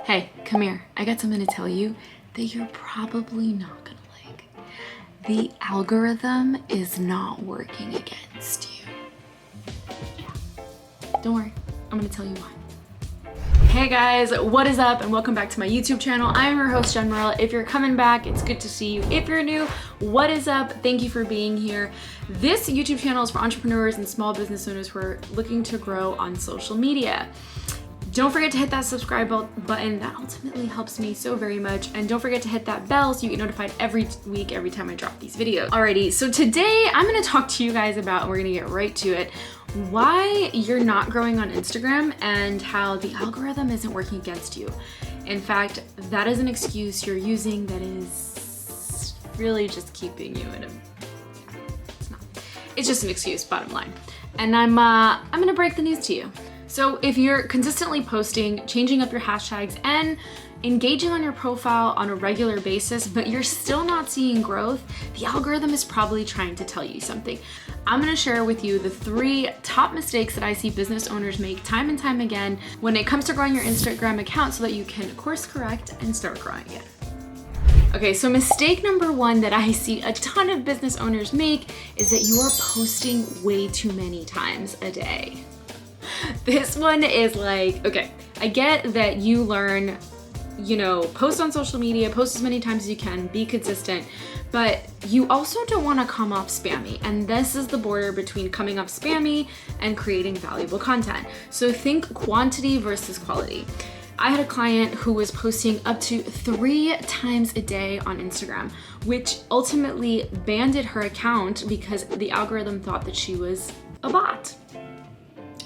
Hey, come here. I got something to tell you that you're probably not gonna like. The algorithm is not working against you. Yeah. Don't worry, I'm gonna tell you why. Hey guys, what is up and welcome back to my YouTube channel. I'm your host, Jen Morilla. If you're coming back, it's good to see you. If you're new, what is up? Thank you for being here. This YouTube channel is for entrepreneurs and small business owners who are looking to grow on social media. Don't forget to hit that subscribe button. That ultimately helps me so very much. And don't forget to hit that bell so you get notified every week, every time I drop these videos. Alrighty, so today I'm gonna talk to you guys about, and we're gonna get right to it, why you're not growing on Instagram and how the algorithm isn't working against you. In fact, that is an excuse you're using that is really just keeping you in a, it's not. It's just an excuse, bottom line. And I'm gonna break the news to you. So if you're consistently posting, changing up your hashtags, and engaging on your profile on a regular basis, but you're still not seeing growth, the algorithm is probably trying to tell you something. I'm gonna share with you the 3 top mistakes that I see business owners make time and time again when it comes to growing your Instagram account so that you can course correct and start growing again. Okay, so mistake number 1 that I see a ton of business owners make is that you are posting way too many times a day. This one is like, okay, I get that you learn, post on social media, post as many times as you can, be consistent, but you also don't want to come off spammy. And this is the border between coming off spammy and creating valuable content. So think quantity versus quality. I had a client who was posting up to 3 times a day on Instagram, which ultimately banded her account because the algorithm thought that she was a bot.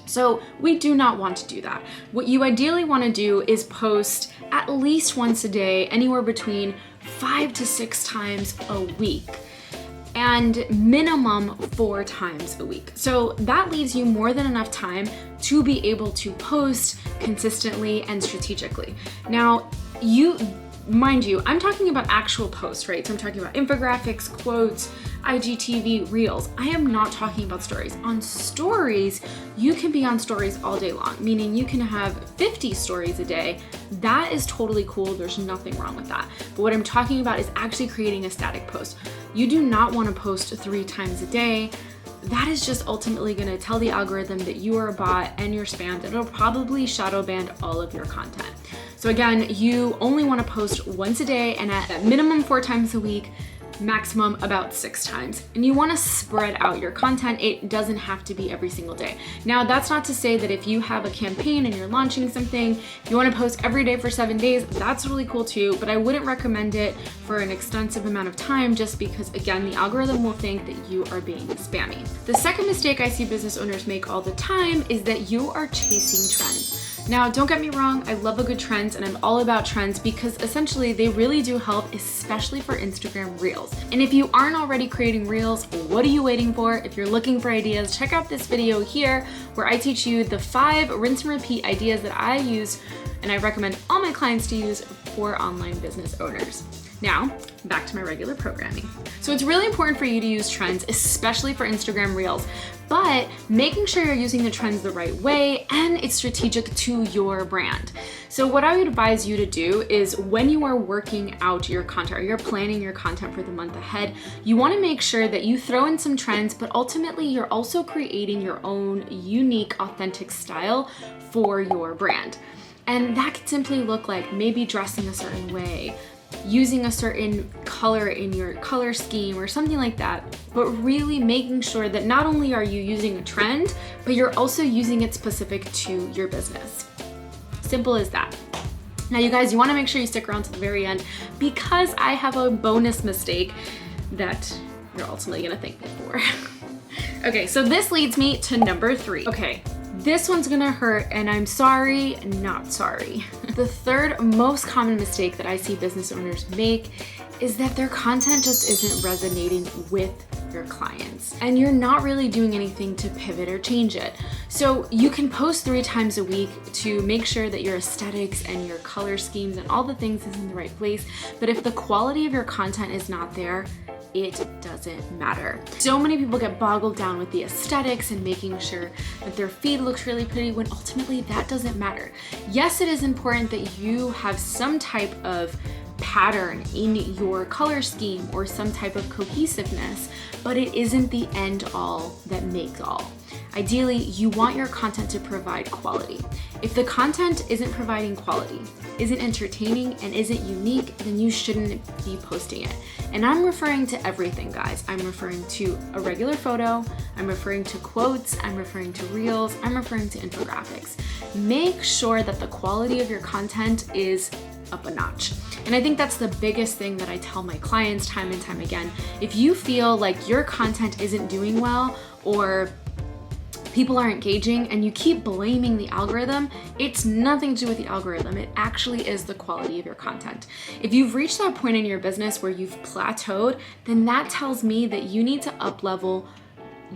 So we do not want to do that. What you ideally want to do is post at least once a day, anywhere between 5 to 6 times a week, and minimum 4 times a week. So that leaves you more than enough time to be able to post consistently and strategically. Now, mind you, I'm talking about actual posts, right? So I'm talking about infographics, quotes, IGTV, reels. I am not talking about stories. On stories, you can be on stories all day long, meaning you can have 50 stories a day. That is totally cool. There's nothing wrong with that. But what I'm talking about is actually creating a static post. You do not want to post 3 times a day. That is just ultimately going to tell the algorithm that you are a bot and you're spammed, and it'll probably shadow ban all of your content. So again, you only want to post once a day and at minimum 4 times a week, maximum about 6 times. And you want to spread out your content. It doesn't have to be every single day. Now, that's not to say that if you have a campaign and you're launching something, you want to post every day for 7 days, that's really cool too, but I wouldn't recommend it for an extensive amount of time just because, again, the algorithm will think that you are being spammy. The second mistake I see business owners make all the time is that you are chasing trends. Now, don't get me wrong, I love a good trends and I'm all about trends because essentially they really do help, especially for Instagram Reels. And if you aren't already creating Reels, what are you waiting for? If you're looking for ideas, check out this video here where I teach you the 5 rinse and repeat ideas that I use and I recommend all my clients to use for online business owners. Now, back to my regular programming. So it's really important for you to use trends, especially for Instagram Reels, but making sure you're using the trends the right way and it's strategic to your brand. So what I would advise you to do is when you are working out your content or you're planning your content for the month ahead, you want to make sure that you throw in some trends, but ultimately you're also creating your own unique, authentic style for your brand. And that could simply look like maybe dressing a certain way, using a certain color in your color scheme or something like that, but really making sure that not only are you using a trend, but you're also using it specific to your business. Simple as that. Now you guys, you wanna make sure you stick around to the very end because I have a bonus mistake that you're ultimately gonna thank me for. Okay, so this leads me to number 3. Okay. This one's gonna hurt and I'm sorry, not sorry. The 3rd most common mistake that I see business owners make is that their content just isn't resonating with your clients and you're not really doing anything to pivot or change it. So you can post 3 times a week to make sure that your aesthetics and your color schemes and all the things is in the right place. But if the quality of your content is not there, it doesn't matter. So many people get boggled down with the aesthetics and making sure that their feed looks really pretty when ultimately that doesn't matter. Yes, it is important that you have some type of pattern in your color scheme or some type of cohesiveness, but it isn't the end all that makes all. Ideally, you want your content to provide quality. If the content isn't providing quality, isn't entertaining, and isn't unique, then you shouldn't be posting it. And I'm referring to everything, guys. I'm referring to a regular photo, I'm referring to quotes, I'm referring to reels, I'm referring to infographics. Make sure that the quality of your content is up a notch. And I think that's the biggest thing that I tell my clients time and time again. If you feel like your content isn't doing well or people aren't engaging and you keep blaming the algorithm, it's nothing to do with the algorithm. It actually is the quality of your content. If you've reached that point in your business where you've plateaued, then that tells me that you need to up-level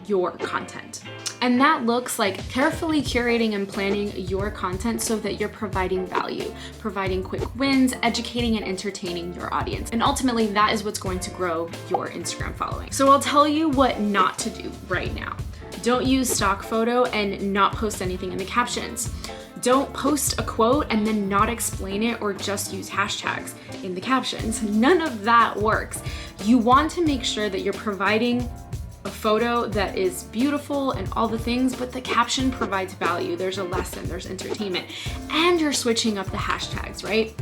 your content. And that looks like carefully curating and planning your content so that you're providing value, providing quick wins, educating and entertaining your audience. And ultimately, that is what's going to grow your Instagram following. So I'll tell you what not to do right now. Don't use stock photo and not post anything in the captions. Don't post a quote and then not explain it or just use hashtags in the captions. None of that works. You want to make sure that you're providing a photo that is beautiful and all the things, but the caption provides value. There's a lesson, there's entertainment, and you're switching up the hashtags, right?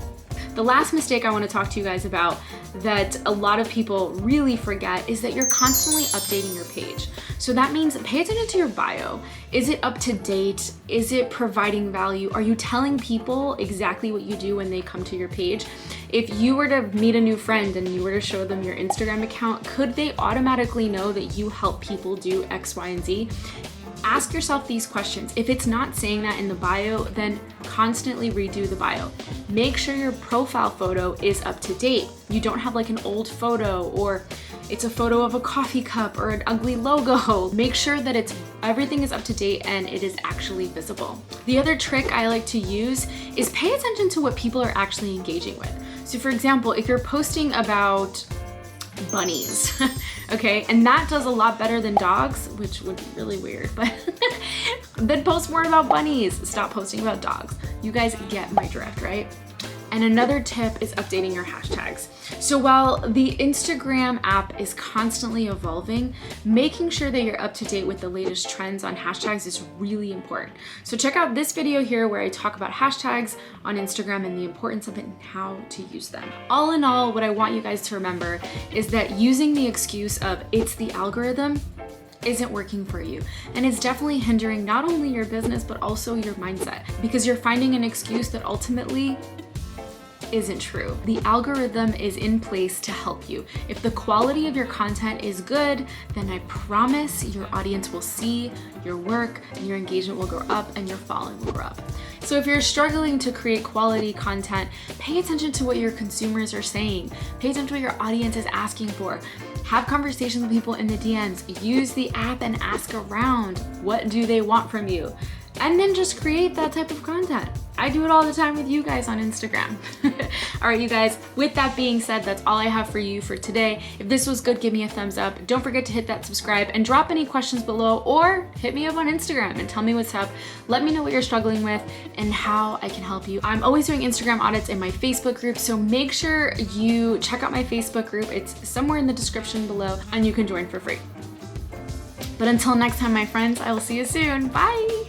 The last mistake I want to talk to you guys about that a lot of people really forget is that you're constantly updating your page. So that means pay attention to your bio. Is it up to date? Is it providing value? Are you telling people exactly what you do when they come to your page? If you were to meet a new friend and you were to show them your Instagram account, could they automatically know that you help people do X, Y, and Z? Ask yourself these questions. If it's not saying that in the bio, then constantly redo the bio. Make sure your profile photo is up to date. You don't have like an old photo or it's a photo of a coffee cup or an ugly logo. Make sure that everything is up to date and it is actually visible. The other trick I like to use is pay attention to what people are actually engaging with. So for example, if you're posting about bunnies, okay, and that does a lot better than dogs, which would be really weird, but then post more about bunnies. Stop posting about dogs. You guys get my drift, right? And another tip is updating your hashtags. So while the Instagram app is constantly evolving, making sure that you're up to date with the latest trends on hashtags is really important. So check out this video here where I talk about hashtags on Instagram and the importance of it and how to use them. All in all, what I want you guys to remember is that using the excuse of it's the algorithm isn't working for you. And it's definitely hindering not only your business, but also your mindset, because you're finding an excuse that ultimately isn't true. The algorithm is in place to help you. If the quality of your content is good, then I promise your audience will see your work and your engagement will go up and your following will grow up. So if you're struggling to create quality content, pay attention to what your consumers are saying. Pay attention to what your audience is asking for. Have conversations with people in the DMs. Use the app and ask around. What do they want from you? And then just create that type of content. I do it all the time with you guys on Instagram. All right, you guys, with that being said, that's all I have for you for today. If this was good, give me a thumbs up. Don't forget to hit that subscribe and drop any questions below or hit me up on Instagram and tell me what's up. Let me know what you're struggling with and how I can help you. I'm always doing Instagram audits in my Facebook group, so make sure you check out my Facebook group. It's somewhere in the description below and you can join for free. But until next time, my friends, I will see you soon. Bye.